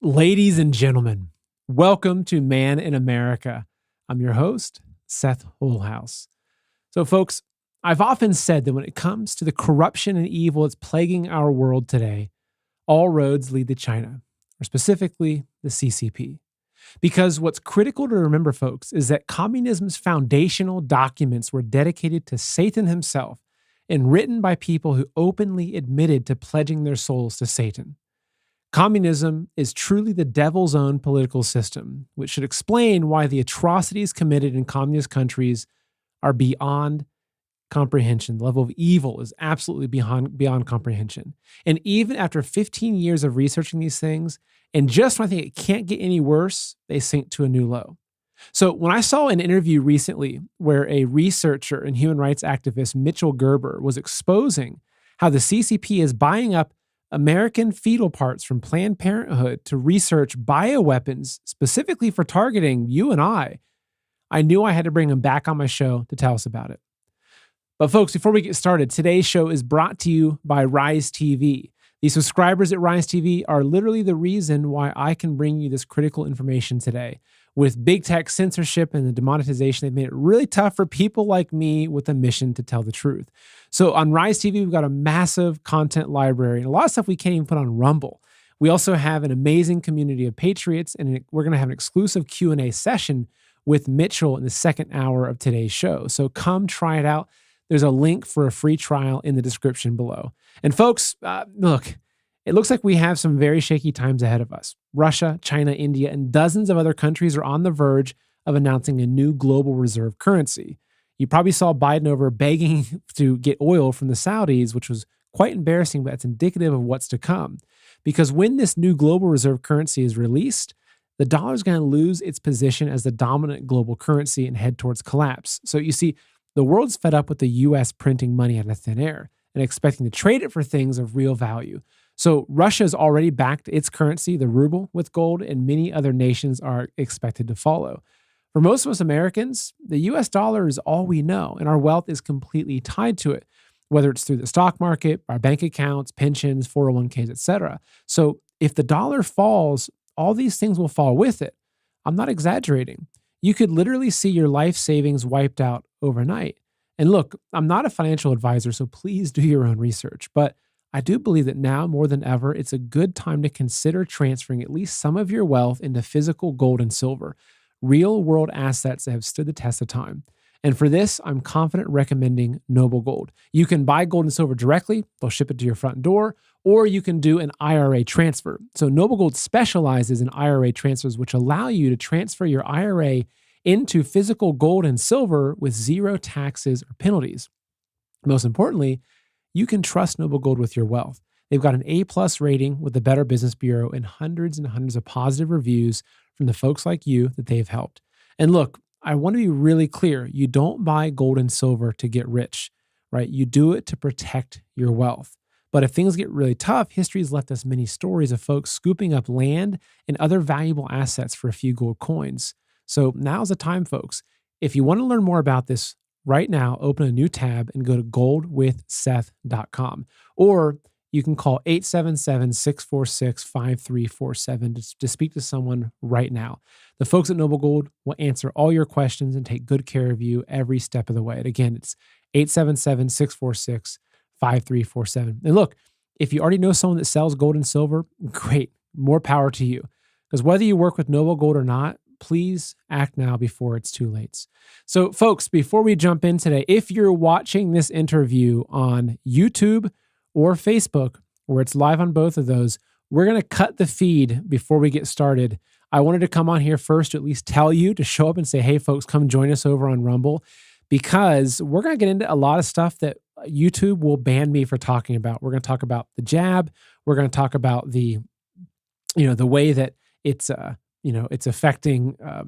Ladies and gentlemen, welcome to Man in America. I'm your host, Seth Holhouse. So, folks, I've often said that when it comes to the corruption and evil that's plaguing our world today, all roads lead to China, or specifically the CCP. Because what's critical to remember, folks, is that communism's foundational documents were dedicated to Satan himself and written by people who openly admitted to pledging their souls to Satan. Communism is truly the devil's own political system, which should explain why the atrocities committed in communist countries are beyond comprehension. The level of evil is absolutely beyond comprehension. And even after 15 years of researching these things, and just when I think it can't get any worse, they sink to a new low. So when I saw an interview recently where a researcher and human rights activist, Mitchell Gerber, was exposing how the CCP is buying up American fetal parts from Planned Parenthood to research bioweapons specifically for targeting you and I knew I had to bring him back on my show to tell us about it. But folks, before we get started, today's show is brought to you by Rise TV. The subscribers at Rise TV are literally the reason why I can bring you this critical information today. With big tech censorship and the demonetization, they've made it really tough for people like me with a mission to tell the truth. So on Rise TV, we've got a massive content library and a lot of stuff we can't even put on Rumble. We also have an amazing community of patriots, and we're going to have an exclusive Q&A session with Mitchell in the second hour of today's show. So come try it out. There's a link for a free trial in the description below. And folks, look, it looks like we have some very shaky times ahead of us. Russia, China, India, and dozens of other countries are on the verge of announcing a new global reserve currency. You probably saw Biden over begging to get oil from the Saudis, which was quite embarrassing, but it's indicative of what's to come. Because when this new global reserve currency is released, the dollar is going to lose its position as the dominant global currency and head towards collapse. So you see, the world's fed up with the U.S. printing money out of thin air and expecting to trade it for things of real value. So Russia has already backed its currency, the ruble, with gold, and many other nations are expected to follow. For most of us Americans, the U.S. dollar is all we know, and our wealth is completely tied to it, whether it's through the stock market, our bank accounts, pensions, 401ks, etc. So if the dollar falls, all these things will fall with it. I'm not exaggerating. You could literally see your life savings wiped out overnight. And look, I'm not a financial advisor, so please do your own research. But I do believe that now more than ever, it's a good time to consider transferring at least some of your wealth into physical gold and silver, real world assets that have stood the test of time. And for this, I'm confident recommending Noble Gold. You can buy gold and silver directly. They'll ship it to your front door, or you can do an IRA transfer. So Noble Gold specializes in IRA transfers, which allow you to transfer your IRA into physical gold and silver with zero taxes or penalties. Most importantly, you can trust Noble Gold with your wealth. They've got an A+ rating with the Better Business Bureau and hundreds of positive reviews from the folks like you that they've helped. And look, I want to be really clear. You don't buy gold and silver to get rich, right? You do it to protect your wealth. But if things get really tough, history has left us many stories of folks scooping up land and other valuable assets for a few gold coins. So now's the time, folks. If you want to learn more about this right now, open a new tab and go to goldwithseth.com. Or you can call 877-646-5347 to speak to someone right now. The folks at Noble Gold will answer all your questions and take good care of you every step of the way. And again, it's 877-646-5347. And look, if you already know someone that sells gold and silver, great, more power to you. Because whether you work with Noble Gold or not, please act now before it's too late. So folks, before we jump in today, if you're watching this interview on YouTube or Facebook, where it's live on both of those, we're going to cut the feed before we get started. I wanted to come on here first to at least tell you to show up and say, hey folks, come join us over on Rumble, because we're going to get into a lot of stuff that YouTube will ban me for talking about. We're going to talk about the jab. We're going to talk about the way that it's affecting, a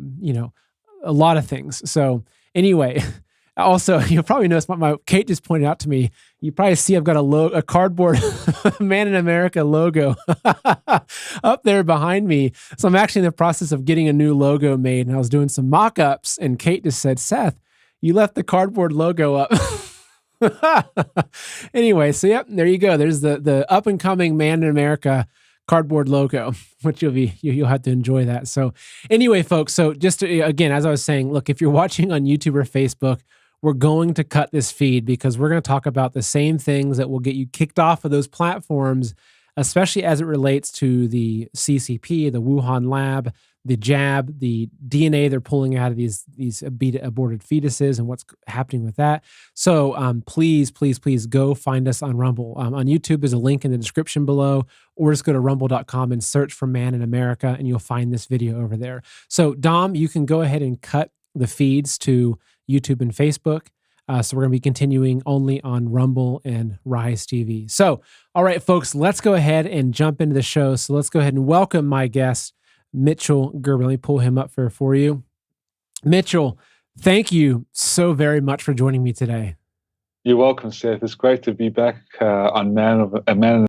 lot of things. So anyway, also, you'll probably notice my Kate just pointed out to me, you probably see I've got a cardboard Man in America logo up there behind me. So I'm actually in the process of getting a new logo made, and I was doing some mock-ups, and Kate just said, Seth, you left the cardboard logo up. Anyway, so yep, there you go. There's the up-and-coming Man in America cardboard logo, which you'll have to enjoy that. So anyway, folks, so just to, again, as I was saying, look, if you're watching on YouTube or Facebook, we're going to cut this feed because we're going to talk about the same things that will get you kicked off of those platforms, especially as it relates to the CCP, the Wuhan lab, the jab, the DNA they're pulling out of these aborted fetuses and what's happening with that. So please go find us on Rumble. On YouTube, there's a link in the description below, or just go to rumble.com and search for Man in America, and you'll find this video over there. So Dom, you can go ahead and cut the feeds to YouTube and Facebook. So we're going to be continuing only on Rumble and Rise TV. So, all right, folks, let's go ahead and jump into the show. So let's go ahead and welcome my guest, Mitchell Gerber. Let me pull him up for you. Mitchell, thank you so very much for joining me today. You're welcome, Seth. It's great to be back on Man in